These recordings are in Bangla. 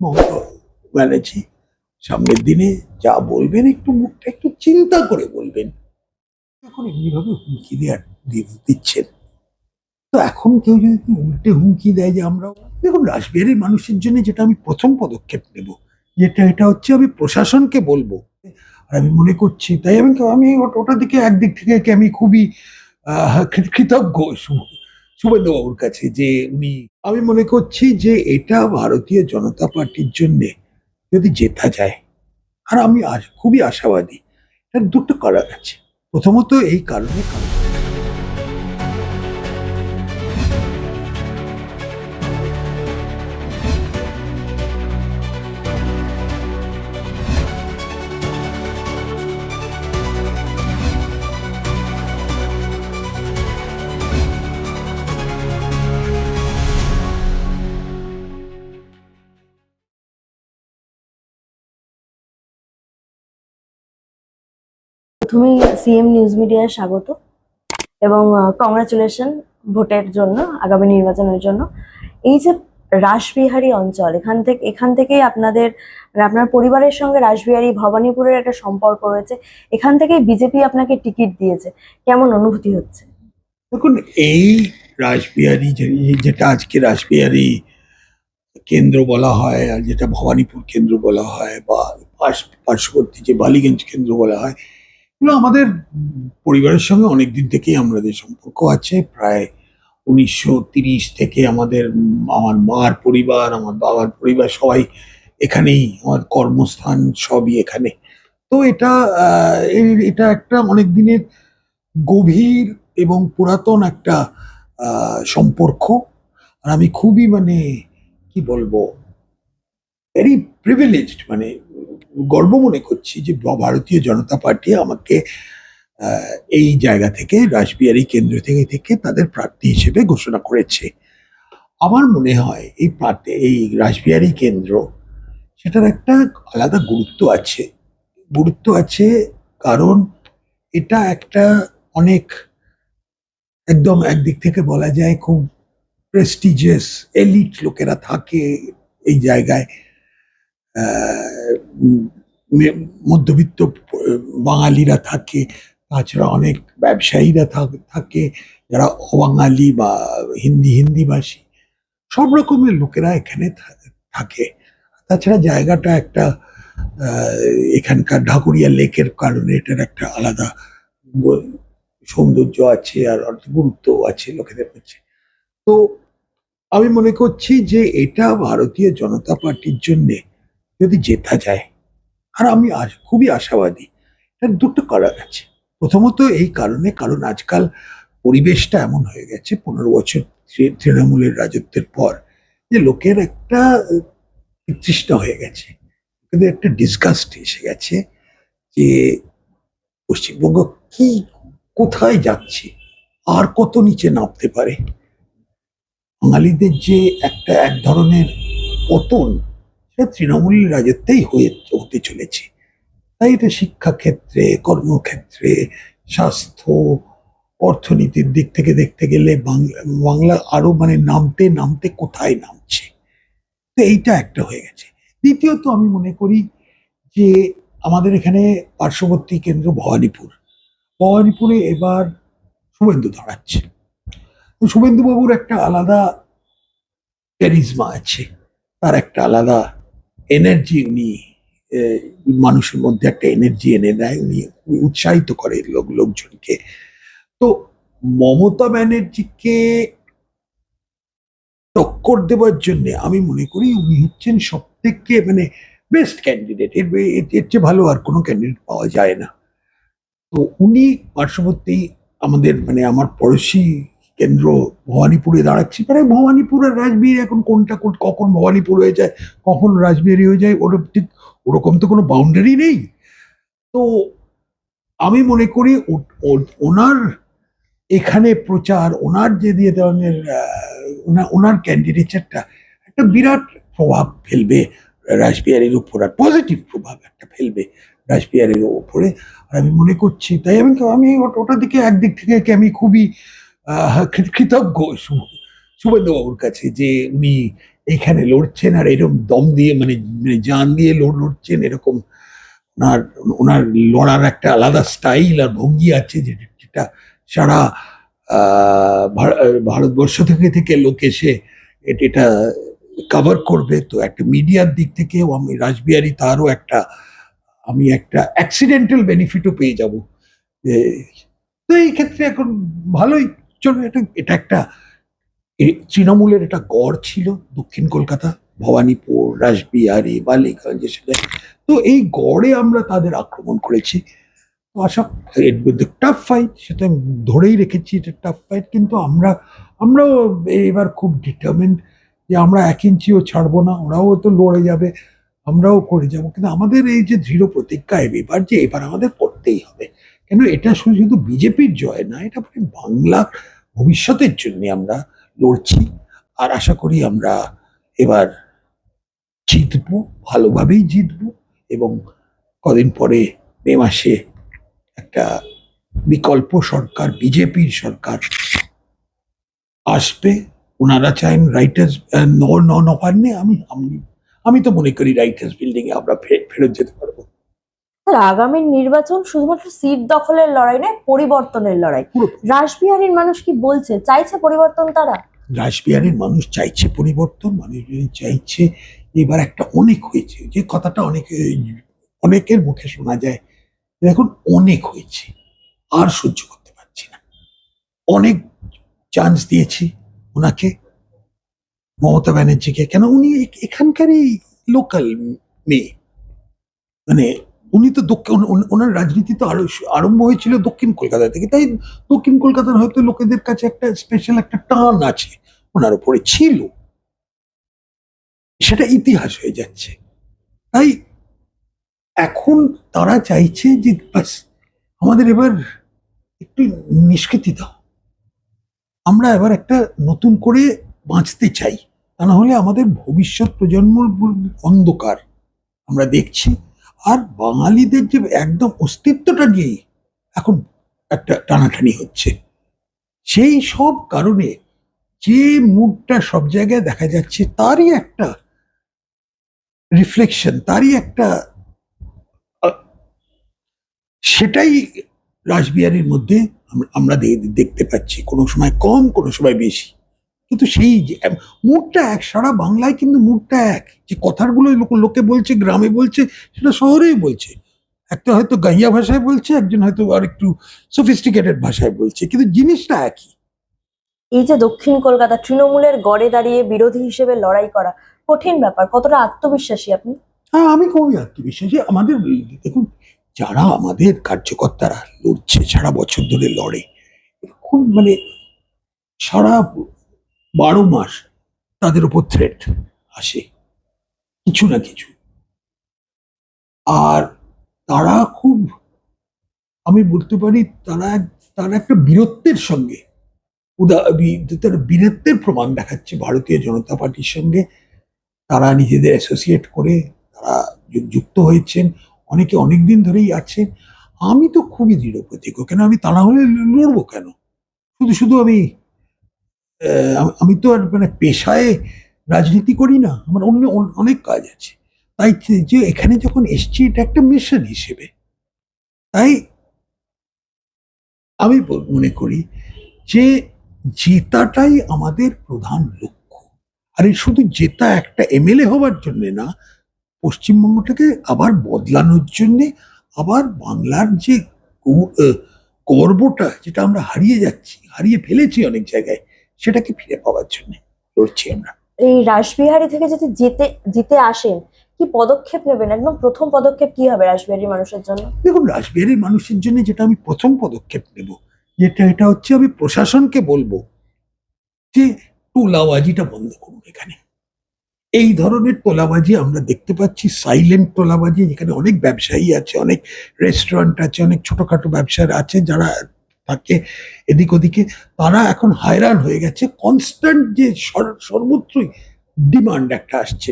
মমতা ব্যানার্জি সামনের দিনে যা বলবেন একটু মুখটা একটু চিন্তা করে বলবেন। এখন এমনিভাবে হুমকি দিচ্ছেন, তো এখন কেউ যদি উল্টে হুমকি দেয় যে আমরা, দেখুন রাসবিহারীর মানুষের জন্য যেটা আমি প্রথম পদক্ষেপ নেব, এটা হচ্ছে আমি প্রশাসনকে বলবো। আর আমি মনে করছি, তাই আমি আমি ওটা দিকে একদিক থেকে আমি খুবই কৃতজ্ঞ শুভেন্দুবাবুর কাছে যে উনি, আমি মনে করছি যে এটা ভারতীয় জনতা পার্টির জন্য যদি জেতা যায়, আর আমি আজ খুবই আশাবাদী, এর দুটো কারণ আছে। প্রথমত এই কারণে, প্রথমেই সিএম নিউজ মিডিয়ায় স্বাগত এবং কংগ্রাচুলেশন ভোটের জন্য, আগামী নির্বাচনের জন্য। এই যে রাসবিহারী অঞ্চল, এখান থেকেই আপনাদের মানে আপনার পরিবারের সঙ্গে রাসবিহারী ভবানীপুরের একটা সম্পর্ক রয়েছে, এখান থেকেই বিজেপি আপনাকে টিকিট দিয়েছে, কেমন অনুভূতি হচ্ছে? দেখুন এই রাসবিহারী যেটা আজকে রাসবিহারী কেন্দ্র বলা হয়, আর যেটা ভবানীপুর কেন্দ্র বলা হয়, বা পার্শ্ববর্তী যে বালিগঞ্জ কেন্দ্র বলা হয়, এগুলো আমাদের পরিবারের সঙ্গে অনেকদিন থেকেই আমাদের সম্পর্ক আছে। প্রায় 1930 থেকে আমার মার পরিবার, আমার বাবার পরিবার সবাই এখানেই, আমার কর্মস্থান সবই এখানে। তো এটা একটা অনেক দিনের গভীর এবং পুরাতন একটা সম্পর্ক। আর আমি খুবই মানে কি বলবো, ভেরি প্রিভিলেজড, মানে গর্ব মনে করছি যে ভারতীয় জনতা পার্টি আমাকে আহ, এই জায়গা থেকে, রাসবিহারী কেন্দ্র থেকে থেকে তাদের প্রার্থী হিসেবে ঘোষণা করেছে। আমার মনে হয় এই রাসবিহারী কেন্দ্র, সেটার একটা আলাদা গুরুত্ব আছে। কারণ এটা একটা অনেক, একদম একদিক থেকে বলা যায় খুব প্রেস্টিজিয়াস এলিট লোকেরা থাকে এই জায়গায়। আহ, উম, মধ্যবিত্ত বাঙালিরা থাকে, তাছাড়া অনেক ব্যবসায়ীরা থাকে, যারা অবাঙালি বা হিন্দিভাষী, সব রকমের লোকেরা এখানে থাকে। তাছাড়া জায়গাটা একটা আহ, এখানকার ঢাকুরিয়া লেকের কারণে এটার একটা আলাদা ব- সৌন্দর্য আছে, আর গুরুত্বও আছে লোকেদের কাছে। তো আমি মনে করছি যে এটা ভারতীয় জনতা পার্টির জন্য যদি জেতা যায়, আর আমি আজ খুবই আশাবাদী, এর দুটো কারণ আছে। প্রথমত এই কারণে, কারণ আজকাল পরিবেশটা এমন হয়ে গেছে 15 বছর তৃণমূলের রাজত্বের পর, যে লোকের একটা তৃষ্ণা হয়ে গেছে, কিন্তু একটা ডিসগাস্ট এসে গেছে যে পশ্চিমবঙ্গ কি, কোথায় যাচ্ছে, আর কত নিচে নামতে পারে। বাঙালিদের যে এক ধরনের পতন, সেটা তৃণমূলের রাজত্বেই হতে চলেছে। তাই এটা শিক্ষাক্ষেত্রে, কর্মক্ষেত্রে, স্বাস্থ্য, অর্থনীতির দিক থেকে দেখতে গেলে বাংলা আরো মানে নামতে নামতে কোথায় নামছে। তো এইটা একটা হয়ে গেছে। দ্বিতীয়ত আমি মনে করি যে আমাদের এখানে পার্শ্ববর্তী কেন্দ্র ভবানীপুরে এবার শুভেন্দু দাঁড়াচ্ছে। তো শুভেন্দু বাবুর একটা আলাদা ক্যারিজমা আছে, তার একটা আলাদা এনার্জি, উনি আহ, মানুষের মধ্যে একটা এনার্জি এনে দেয়, উনি উৎসাহিত করে লোকজনকে। তো মমতা ব্যানার্জিকে টক্কর দেওয়ার জন্য আমি মনে করি উনি হচ্ছেন সব থেকে মানে বেস্ট ক্যান্ডিডেট। এর চেয়ে ভালো আর কোনো ক্যান্ডিডেট পাওয়া যায় না। তো উনি পার্শ্ববর্তী আমাদের মানে আমার পড়োশি কেন্দ্র ভবানীপুরে দাঁড়াচ্ছি। মানে ভবানীপুর আর রাসবিহারী এখন কোনটা কখন ভবানীপুর হয়ে যায়, কখন রাসবিহারী হয়ে যায়, ওর ঠিক ওরকম তো কোনো বাউন্ডারি নেই। তো আমি মনে করি ওনার এখানে প্রচার, ওনার যে দিয়ে ধরনের ওনার ক্যান্ডিডেটটা একটা বিরাট প্রভাব ফেলবে রাসবিহারীর উপর, আর পজিটিভ প্রভাব একটা ফেলবে রাসবিহারীর উপরে। আর আমি মনে করছি, তাই আমি আমি ওটা দিকে একদিক থেকে আমি খুবই কৃতজ্ঞ শুভেন্দুবাবুর কাছে যে উনি এইখানে লড়ছেন আর এরকম দম দিয়ে মানে মানে জান দিয়ে লড়ছেন, এরকম ওনার ওনার লড়ার একটা আলাদা স্টাইল আর ভঙ্গি আছে, যেটা সারা ভারতবর্ষ থেকে থেকে লোক এসে এটা কভার করবে। তো একটা মিডিয়ার দিক থেকেও আমি রাসবিহারী তারও একটা, আমি একটা অ্যাক্সিডেন্টাল বেনিফিটও পেয়ে যাব। তো এই ক্ষেত্রে এখন ভালোই চলো। এটা এটা একটা তৃণমূলের একটা গড় ছিল দক্ষিণ কলকাতা, ভবানীপুর, রাসবিহারী, বালিগঞ্জ, তো এই গড়ে আমরা তাদের আক্রমণ করেছি। তো আশা, টাফ ফাইট, সেটা আমি ধরেই রেখেছি, এটা টাফ ফাইট, কিন্তু আমরাও এবার খুব ডিটারমেন্ট যে আমরা 1 ইঞ্চিও ছাড়বো না। ওরাও তো লড়ে যাবে, আমরাও করে যাবো, কিন্তু আমাদের এই যে দৃঢ় প্রতিজ্ঞা এবার যে এবার আমাদের করতেই হবে। কেন এটা শুধু শুধু বিজেপির জয় না, এটা মানে বাংলার ভবিষ্যতের জন্য আমরা লড়ছি। আর আশা করি আমরা এবার জিতবো, ভালোভাবেই জিতবো। এবং কদিন পরে মে মাসে একটা বিকল্প সরকার, বিজেপির সরকার আসবে। ওনারা চান রাইটার্স নবান্নে, আমি তো মনে করি রাইটার্স বিল্ডিং এ আমরা ফেরত যেতে পারবো। স্যার, আগামী নির্বাচন শুধুমাত্র সিট দখলের লড়াই নয়, পরিবর্তনের লড়াই। পুরো রাসবিহারীর মানুষ কি বলছে, চাইছে পরিবর্তন তারা? রাসবিহারীর মানুষ চাইছে পরিবর্তন, মানুষ চাইছে এবার একটা অনেক হয়েছে, যে কথাটা অনেকের মুখে শোনা যায়, এখন অনেক হয়েছে, আর সহ্য করতে পারছি না। অনেক চান্স দিয়েছি ওনাকে, মমতা ব্যানার্জিকে, কেন উনি এখানকারই লোকাল মেয়ে, মানে উনি তো ওনার রাজনীতি তো আরম্ভ হয়েছিল দক্ষিণ কলকাতা থেকে, তাই দক্ষিণ কলকাতার হয়তো লোকেদের কাছে একটা স্পেশাল একটা টান আছে ওনার উপরে ছিল, সেটা ইতিহাস হয়ে যাচ্ছে। তাই এখন তারা চাইছে যে বাস আমাদের এবার একটু নিষ্কৃতি দাও, আমরা এবার একটা নতুন করে বাঁচতে চাই, তা না হলে আমাদের ভবিষ্যৎ প্রজন্ম অন্ধকার আমরা দেখছি। আর বাঙালিদের যে একদম অস্তিত্বটা নিয়েই এখন একটা টানাটানি হচ্ছে, সেই সব কারণে যে মুডটা সব জায়গায় দেখা যাচ্ছে, তারই একটা রিফ্লেকশন, তারই একটা আহ, সেটাই রাসবিহারীর মধ্যে আমরা দেখতে পাচ্ছি, কোনো সময় কম, কোনো সময় বেশি, কিন্তু সেই যে মুডটা এক, সারা বাংলায় কিন্তু মুডটা এক, যে কথাগুলো লোকে বলছে, গ্রামে বলছে, সেটা শহরেই বলছে। একটা হয়তো গাইয়া ভাষায় বলছে, একজন হয়তো আর একটু সফিস্টিকেটেড ভাষায় বলছে, কিন্তু জিনিসটা একই। এই যে দক্ষিণ কলকাতা তৃণমূলের গড়ে দাঁড়িয়ে বিরোধী হিসেবে লড়াই করা কঠিন ব্যাপার, কতটা আত্মবিশ্বাসী আপনি? হ্যাঁ, আমি খুবই আত্মবিশ্বাসী। আমাদের দেখুন, যারা আমাদের কার্যকর্তারা লড়ছে, সারা বছর ধরে লড়ে, খুব মানে সারা 12 মাস তাদের উপর থ্রেট আসে কিছু না কিছু। আর তারা খুব, আমি বলতে পারি, তারা একটা বীরত্বের সঙ্গে তারা বীরত্বের প্রমাণ দেখাচ্ছে ভারতীয় জনতা পার্টির সঙ্গে। তারা নিজেদের অ্যাসোসিয়েট করে তারা যুক্ত হয়েছেন, অনেকে অনেকদিন ধরেই আছেন। আমি তো খুবই দৃঢ় প্রতিজ্ঞ, কেন আমি তা না হলে লড়বো কেন? শুধু শুধু আমি তো আর মানে পেশায় রাজনীতি করি না, আমার অন্য অনেক কাজ আছে। তাই যে এখানে যখন এসছি, এটা একটা মিশন হিসেবে, তাই আমি মনে করি যে জেতাটাই আমাদের প্রধান লক্ষ্য। আর এই শুধু জেতা একটা এমএলএ হওয়ার জন্য না, পশ্চিমবঙ্গটাকে আবার বদলানোর জন্যে, আবার বাংলার যে গর্বটা যেটা আমরা হারিয়ে ফেলেছি অনেক জায়গায়, সেটাকে ফিরে পাওয়ার জন্য লড়ছি আমরা। এই রাসবিহারী থেকে যদি জিতে আসেন, কি পদক্ষেপ নেবেন? একদম প্রথম পদক্ষেপ কি হবে রাসবিহারীর মানুষের জন্য? দেখুন, রাসবিহারীর মানুষের জন্য যেটা আমি প্রথম পদক্ষেপ নেব, এটা হচ্ছে আমি প্রশাসনকে বলবো যে তোলাবাজিটা বন্ধ করুন এখানে। এই ধরনের তোলাবাজি আমরা দেখতে পাচ্ছি, সাইলেন্ট তোলাবাজি, যেখানে অনেক ব্যবসায়ী আছে, অনেক রেস্টুরেন্ট আছে, অনেক ছোটখাটো ব্যবসার আছে, যারা থাকে এদিক ওদিকে, তারা এখন হায়রান হয়ে গেছে। কনস্ট্যান্ট যে সর্বত্রই ডিমান্ড একটা আসছে,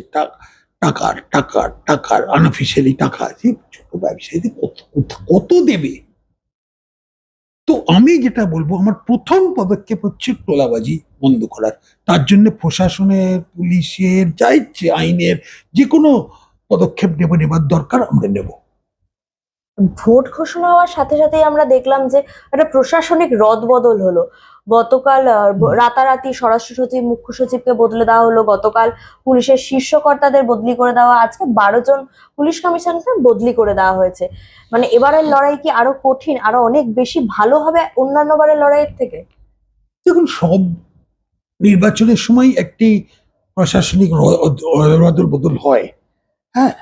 টাকার টাকার টাকার আনঅফিসিয়ালি টাকা আছে, ছোট ব্যবসায়ীদের কত কত দেবে? তো আমি যেটা বলবো, আমার প্রথম পদক্ষেপ হচ্ছে টোলাবাজি বন্ধ করার। তার জন্য প্রশাসনের, পুলিশের, যা ইচ্ছে আইনের যে কোনো পদক্ষেপ নেবার দরকার আমরা নেব। ভোট ঘোষণা হওয়ার সাথে সাথেই আমরা দেখলাম যে একটা প্রশাসনিক রদবদল হলো। গতকাল রাতারাতি স্বরাষ্ট্র সচিব, মুখ্য সচিবকে বদলে দেওয়া হলো, গতকাল পুলিশের শীর্ষ কর্তাদের বদলি করে দেওয়া, আজকে 12 জন পুলিশ কমিশনারকে বদলি করে দেওয়া হয়েছে। মানে এবারের লড়াই কি আরো কঠিন, আরো অনেক বেশি ভালো হবে অন্যান্য বারের লড়াইয়ের থেকে? দেখুন, সব নির্বাচনের সময় একটি প্রশাসনিক রদল বদল হয়। হ্যাঁ,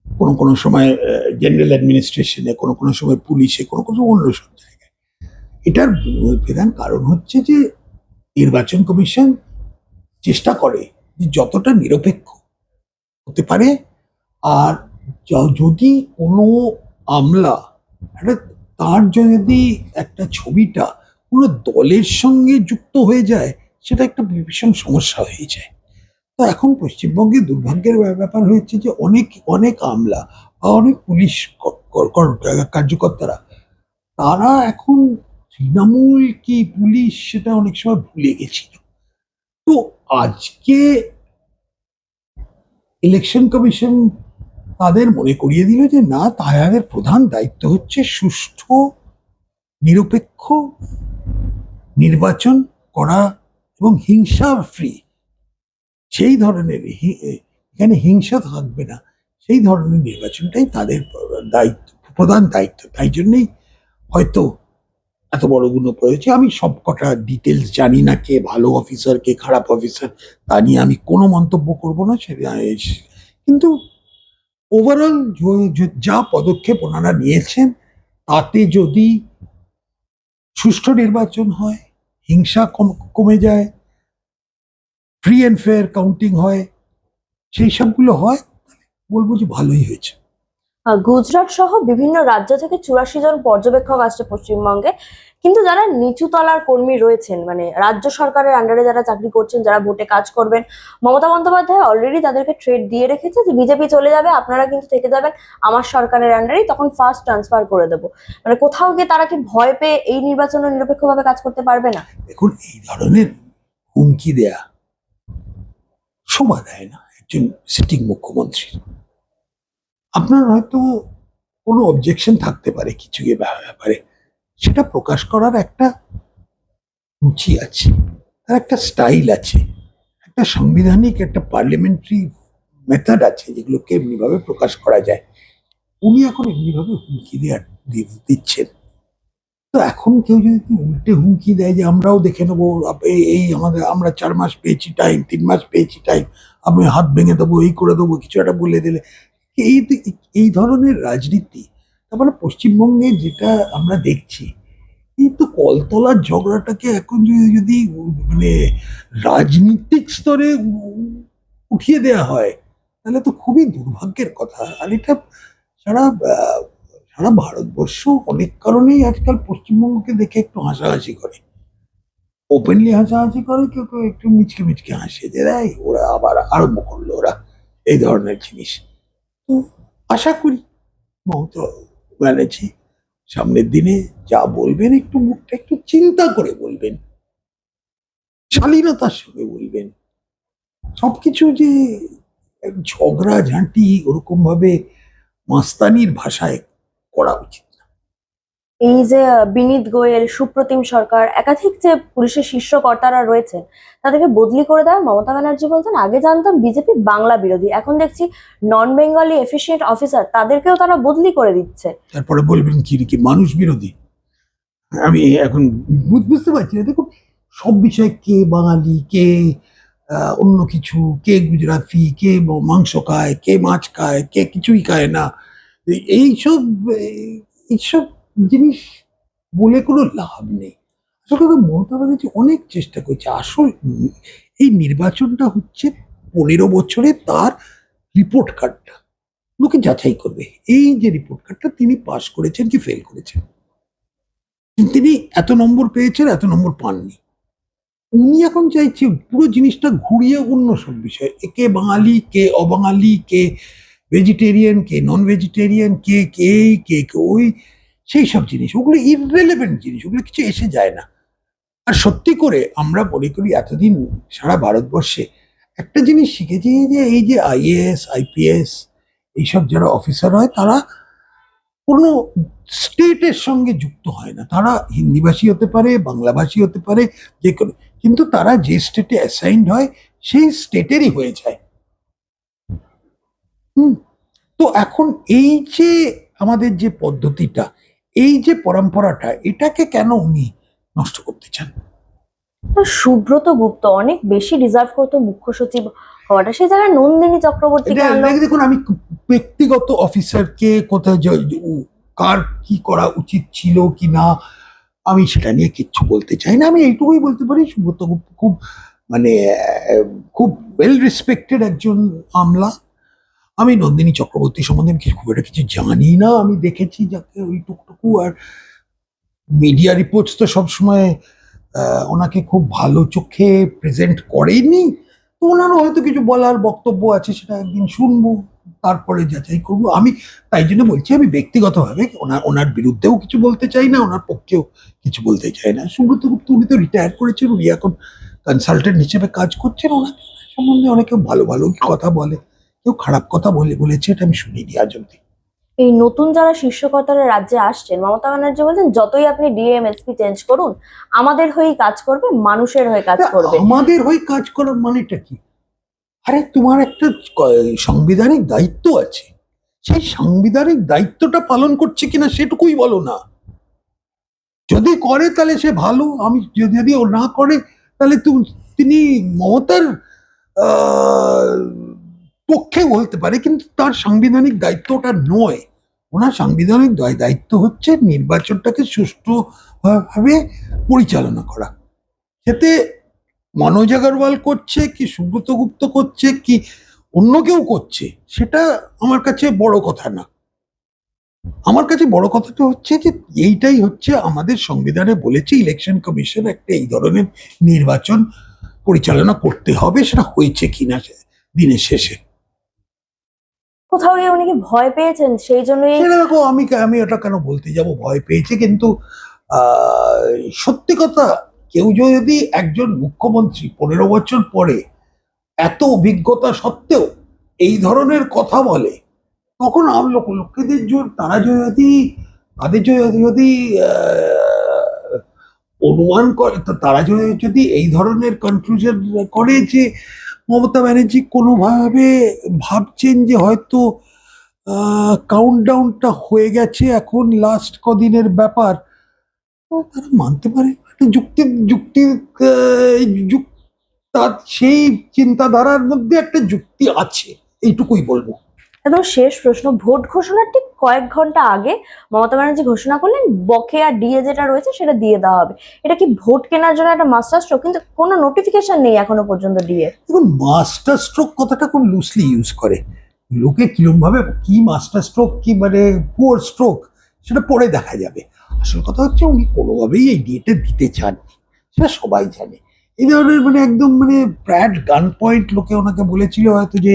কোনো কোনো সময় জেনারেল অ্যাডমিনিস্ট্রেশনে, কোনো কোনো সময় পুলিশে, কোনো কোনো অন্য সব জায়গায়। এটার প্রধান কারণ হচ্ছে যে নির্বাচন কমিশন চেষ্টা করে যে যতটা নিরপেক্ষ হতে পারে। আর যদি কোনো আমলা একটা, তার যদি একটা ছবিটা কোনো দলের সঙ্গে যুক্ত হয়ে যায়, সেটা একটা ভীষণ সমস্যা হয়ে যায়। তো এখন পশ্চিমবঙ্গে দুর্ভাগ্যের ব্যাপার হয়েছে যে অনেক অনেক আমলা বা অনেক পুলিশ কার্যকর্তারা, তারা এখন তৃণমূল কি পুলিশ সেটা অনেক সময় ভুলে গেছিল। তো আজকে ইলেকশন কমিশন তাদের মনে করিয়ে দিল যে না, তাদের প্রধান দায়িত্ব হচ্ছে সুষ্ঠু নিরপেক্ষ নির্বাচন করা এবং হিংসা ফ্রি। সেই ধরনের এখানে হিংসা থাকবে না, সেই ধরনের নির্বাচনটাই তাদের দায়িত্ব, প্রধান দায়িত্ব। তাই জন্যই হয়তো এত বড় গুণ হয়েছে। আমি সব কটা ডিটেলস জানি না, কে ভালো অফিসার কে খারাপ অফিসার, তা নিয়ে আমি কোনো মন্তব্য করব না। কিন্তু ওভারঅল যা পদক্ষেপ ওনারা নিয়েছেন, তাতে যদি সুষ্ঠু নির্বাচন হয়, হিংসা কমে যায়, ফ্রি অ্যান্ড ফেয়ার কাউন্টিং হয়, সেই সবগুলো হয়, বলবো যে ভালোই হয়েছে। গুজরাট সহ বিভিন্ন রাজ্য থেকে 84 জন পর্যবেক্ষক আসছে পশ্চিমবঙ্গে, কিন্তু যারা নিচু তলার কর্মী রয়েছেন, মানে রাজ্য সরকারের আন্ডারে যারা চাকরি করছেন, যারা ভোটে কাজ করবেন, মমতা বন্দ্যোপাধ্যায় অলরেডি তাদেরকে থ্রেট দিয়ে রেখেছে যে বিজেপি চলে যাবে, আপনারা কিন্তু থেকে যাবেন আমার সরকারের আন্ডারেই, তখন ফার্স্ট ট্রান্সফার করে দেবো। মানে কোথাও গিয়ে তারা কি ভয় পেয়ে এই নির্বাচনে নিরপেক্ষভাবে কাজ করতে পারবে না? দেখুন, এই ধরনের হুমকি দেয়া শোভা দেয় না একজন সিটিং মুখ্যমন্ত্রী। আপনার হয়তো কোনো অবজেকশন থাকতে পারে কিছু ব্যাপারে, সেটা প্রকাশ করার একটা রুচি আছে, তার একটা স্টাইল আছে, একটা সাংবিধানিক, একটা পার্লামেন্টারি মেথড আছে যেগুলোকে এমনিভাবে প্রকাশ করা যায়। উনি এখন এমনিভাবে হুমকি দিচ্ছেন। তো এখন কেউ যদি উল্টে হুমকি দেয় যে আমরাও দেখে নেবো, এই আমরা 4 মাস পেয়েছি টাইম, 3 মাস পেয়েছি টাইম, আমি হাত ভেঙে দেবো, এই করে দেবো, কিছু একটা বলে দিলে, এই এই ধরনের রাজনীতি, তারপরে পশ্চিমবঙ্গে যেটা আমরা দেখছি, এই তো কলতলার ঝগড়াটাকে এখন যদি মানে রাজনীতিক স্তরে উঠিয়ে দেয়া হয়, তাহলে তো খুবই দুর্ভাগ্যের কথা। আর এটা সারা সারা ভারতবর্ষ অনেক কারণেই আজকাল পশ্চিমবঙ্গকে দেখে একটু হাসাহাসি করে, ওপেনলি হাসাহাসি করে, কেউ কেউ একটু মিচকে মিচকে হাসে যে দেয় ওরা আবার আরম্ভ করলো ওরা এই ধরনের জিনিস। তো আশা করি মমতা ব্যানার্জি সামনের দিনে যা বলবেন, একটু মুখটা একটু চিন্তা করে বলবেন, শালীনতার সঙ্গে বলবেন। সবকিছু যে ঝগড়া ঝাঁটি ওরকম ভাবে মাস্তানির ভাষায় করা উচিত না। এই যে বিনীত গোয়েল, সুপ্রতিম সরকার, একাধিক যে পুলিশের শীর্ষ কর্তারা রয়েছেন, তাদেরকে বদলি করে দেয়। মমতা ব্যানার্জি বলতেন আগে জানতাম বিজেপি বাংলা বিরোধী, এখন দেখছি নন বেঙ্গলি এফিসিয়েন্ট অফিসার, তাদেরকেও তারা বদলি করে দিচ্ছে। তারপরে বলবেন কি কি মানুষ বিরোধী। আমি এখন বুঝতে পারছি না। দেখুন, সব বিষয়ে কে বাঙালি, কে অন্য কিছু, কে গুজরাটি, কে মাংস খায়, কে মাছ খায়, কে কিছুই খায় না, এইসব এইসব জিনিস বলে কোনো লাভ নেই। আসলে কথা, মমতা ব্যানার্জি অনেক চেষ্টা করছে। আসল এই নির্বাচনটা হচ্ছে 15 বছরে তার রিপোর্ট কার্ডটা লোকে যাচাই করবে। এই যে রিপোর্ট কার্ডটা, তিনি পাস করেছেন কি ফেল করেছেন, তিনি এত নম্বর পেয়েছেন, এত নম্বর পাননি। উনি এখন চাইছে পুরো জিনিসটা ঘুরিয়ে অন্য সব বিষয়, কে বাঙালি, কে অবাঙালি, কে ভেজিটেরিয়ান, কে নন ভেজিটেরিয়ান, কে কে ওই, সেই সব জিনিস, ওগুলো ইররেলেভেন্ট জিনিস, ওগুলো কিছু এসে যায় না। আর সত্যি করে আমরা মনে করি এতদিন সারা ভারতবর্ষে একটা জিনিস শিখেছি যে এই যে আইএএস আইপিএস এইসব যারা অফিসার হয় তারা কোনো স্টেটের সঙ্গে যুক্ত হয় না। তারা হিন্দিভাষী হতে পারে, বাংলাভাষী হতে পারে, যে কোনো, কিন্তু তারা যে স্টেটে অ্যাসাইন্ড হয় সেই স্টেটেরই হয়ে যায়। হুম। তো এখন এই যে আমাদের যে পদ্ধতিটা, এই যে পরম্পরাটা, এটাকে কেন উনি নষ্ট করতে চান? সুব্রত গুপ্ত অনেক বেশি ডিজার্ভ করতো মুখ্য সচিব হওয়াটা, সেই জায়গায় নন্দিনী চক্রবর্তীকে এটা আনলো। দেখুন, আমি ব্যক্তিগত অফিসারকে কোথায় কার কি করা উচিত ছিল কি না, আমি সেটা নিয়ে কিচ্ছু বলতে চাই না। আমি এইটুকুই বলতে পারি সুব্রত গুপ্ত খুব মানে খুব ওয়েল রেসপেক্টেড একজন আমলা। আমি নন্দিনী চক্রবর্তী সম্বন্ধে আমি খুব একটা কিছু জানি না, আমি দেখেছি যাকে ওই টুকটুকু। আর মিডিয়া রিপোর্টস তো সবসময় ওনাকে খুব ভালো চোখে প্রেজেন্ট করেনি। তো ওনারও হয়তো কিছু বলার বক্তব্য আছে, সেটা একদিন শুনবো, তারপরে যাচাই করবো। আমি তাই জন্য বলছি, আমি ব্যক্তিগতভাবে ওনার বিরুদ্ধেও কিছু বলতে চাই না, ওনার পক্ষেও কিছু বলতে চাই না। সুব্রত গুপ্ত উনি তো রিটায়ার করেছেন, উনি এখন কনসালটেন্ট হিসেবে কাজ করছেন। ওনার সম্বন্ধে অনেকে ভালো ভালো কথা বলে, কেউ খারাপ কথা বলেছে, এটা আমি শুনিনি আজ অব্দি। এই নতুন যারা শীর্ষকর্তারা রাজ্যে আসছেন, মমতা ব্যানার্জি বলছেন যতই আপনি ডিএম এসপি চেঞ্জ করুন, আমাদের হয়েই কাজ করবে, মানুষের হয়ে কাজ করবে। আমাদের হয়ে কাজ করার মানেটা কি? আরে তোমার একটা সাংবিধানিক দায়িত্ব আছে, সেই সাংবিধানিক দায়িত্বটা পালন করছে কিনা সেটুকুই বলো না। যদি করে তাহলে সে ভালো, আমি যদি ও না করে তাহলে তিনি মমতার পক্ষে বলতে পারে, কিন্তু তার সাংবিধানিক দায়িত্বটা নয়। ওনার সাংবিধানিক দায়িত্ব হচ্ছে নির্বাচনটাকে সুষ্ঠুভাবে পরিচালনা করা। এতে মনোজ আগরওয়াল করছে কি সুব্রত গুপ্ত করছে কি অন্য কেউ করছে, সেটা আমার কাছে বড় কথা না। আমার কাছে বড় কথাটা হচ্ছে যে এইটাই হচ্ছে আমাদের সংবিধানে বলেছে ইলেকশন কমিশন একটা এই ধরনের নির্বাচন পরিচালনা করতে হবে, সেটা হয়েছে কিনা দিনের শেষে। কোথাও গিয়ে উনি কি ভয় পেয়েছেন সেই জন্যই? সেটা দেখো, আমি আমি ওটা কেন বলতে যাব ভয় পেয়েছে, কিন্তু আহ, সত্যি কথা, কেউ যদি একজন মুখ্যমন্ত্রী 15 বছর পরে এত অভিজ্ঞতা সত্ত্বেও এই ধরনের কথা বলে, তখন লোকেদের তারা যদি তাদের যদি অনুমান করে, তো তারা যদি এই ধরনের কনক্লুশন করে যে মমতা ব্যানার্জি কোনোভাবে ভাবছেন যে হয়তো কাউন্টডাউনটা হয়ে গেছে, এখন লাস্ট কদিনের ব্যাপার, তো তারা মানতে পারে। একটা যুক্তি যুক্তি তার সেই চিন্তাধারার মধ্যে একটা যুক্তি আছে, এইটুকুই বলবো। একদম শেষ প্রশ্ন, ভোট ঘোষণার ঠিক কয়েক ঘন্টা আগে মমতা ব্যানার্জি ঘোষণা করলেন বকেয়া ডিএ যেটা রয়েছে সেটা দিয়ে দেওয়া হবে। এটা কি ভোট কেনার জন্য একটা মাস্টার স্ট্রোক? কিন্তু কোনো নোটিফিকেশন নেই এখনো পর্যন্ত ডিএ। দেখুন, মাস্টার স্ট্রোক কথাটা খুব লুজলি ইউজ করে লোকে, কিরম ভাবে কি মাস্টার স্ট্রোক কি মানে পুয়ার স্ট্রোক, সেটা পরে দেখা যাবে। আসল কথা হচ্ছে উনি কোনোভাবেই এই ডিএটা দিতে চান, সেটা সবাই জানে। এই ধরনের মানে একদম মানে প্র্যাড গান পয়েন্ট লোকে ওনাকে বলেছিল হয়তো যে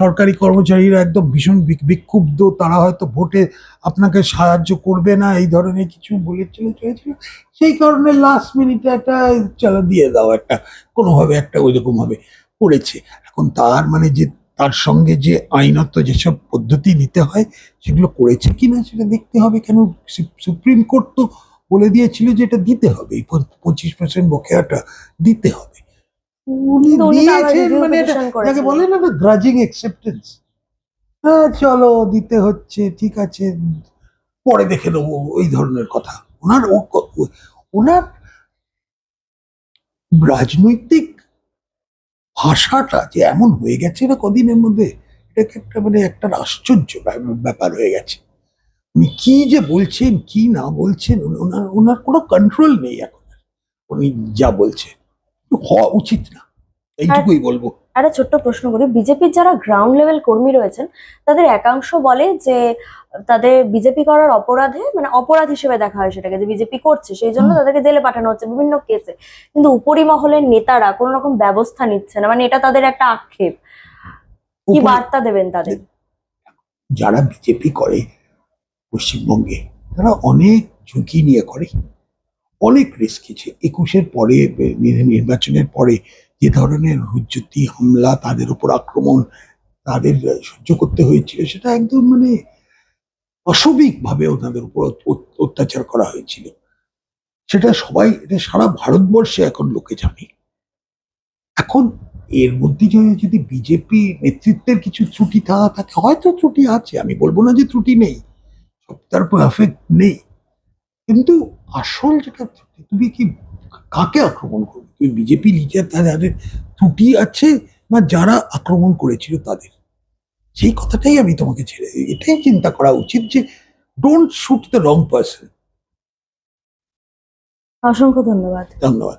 সরকারি কর্মচারীরা একদম ভীষণ বিক্ষুব্ধ, তারা হয়তো ভোটে আপনাকে সাহায্য করবে না, এই ধরনের কিছু বলেছিল চলেছিল। সেই কারণে লাস্ট মিনিটে একটা চালা দিয়ে দাও, একটা কোনোভাবে একটা ওইরকম ভাবে করেছে। এখন তার মানে যে তার সঙ্গে যে আইনত যেসব পদ্ধতি নিতে হয় সেগুলো করেছে কিনা সেটা দেখতে হবে। কেন সুপ্রিম কোর্ট তো বলে দিয়েছিল যে এটা দিতে হবে, এই 25% বকেয়াটা দিতে হবে। উনি কিন্তু উনি তো আবার দিয়েছেন, রিভিউ মানে এটা পিটিশন যাকে করেছিলেন। বলে না গ্রাজিং অ্যাকসেপ্টেন্স। হ্যাঁ চলো দিতে হচ্ছে, ঠিক আছে, পরে দেখে নেবো, ওই ধরনের কথা। ওনার রাজনৈতিক ভাষাটা যে এমন হয়ে গেছে না কদিনের মধ্যে, এটাকে একটা মানে একটা আশ্চর্য ব্যাপার হয়ে গেছে। উনি কি যে বলছেন কি না বলছেন, ওনার ওনার কোনো কন্ট্রোল নেই এখন। উনি যা বলছেন হওয়া উচিত না, আর এইটুকুই বলবো। একটা ছোট্ট প্রশ্ন করি, বিজেপির যারা গ্রাউন্ড লেভেল কর্মী রয়েছেন তাদের একাংশ বলে যে তাদের বিজেপি করার অপরাধে, মানে অপরাধ হিসেবে দেখা হয় সেটাকে, যে বিজেপি করছে সেই জন্য তাদেরকে জেলে পাঠানো হচ্ছে বিভিন্ন কেসে, কিন্তু উপরিমহলের নেতারা কোনো রকম ব্যবস্থা নিচ্ছে না, মানে এটা তাদের একটা আক্ষেপ। কি বার্তা দেবেন তাদের? যারা বিজেপি করে পশ্চিমবঙ্গে, তারা অনেক ঝুঁকি নিয়ে করে, অনেক রিস্ক আছে। 21-এর পরে নির্বাচনের পরে যে ধরনের হুজ্জতি হামলা, তাদের উপর আক্রমণ তাদের সহ্য করতে হয়েছিল, সেটা একদম মানে অস্বাভাবিক ভাবে ওনাদের উপর অত্যাচার করা হয়েছিল। সেটা সবাই, এটা সারা ভারতবর্ষে এখন লোকে জানে। এখন এর মধ্যে যদি বিজেপি নেতৃত্বের কিছু ত্রুটি থাকে, হয়তো ত্রুটি আছে, আমি বলবো না যে ত্রুটি নেই, সব তার পারফেক্ট নেই, কিন্তু আসল যেটা ত্রুটি, তুমি কি কাকে আক্রমণ করবে? তুমি বিজেপি লিডার তাদের ত্রুটি আছে, না যারা আক্রমণ করেছিল তাদের? সেই কথাটাই আমি তোমাকে ছেড়ে দিই। এটাই চিন্তা করা উচিত যে don't shoot the wrong person. অসংখ্য ধন্যবাদ। ধন্যবাদ।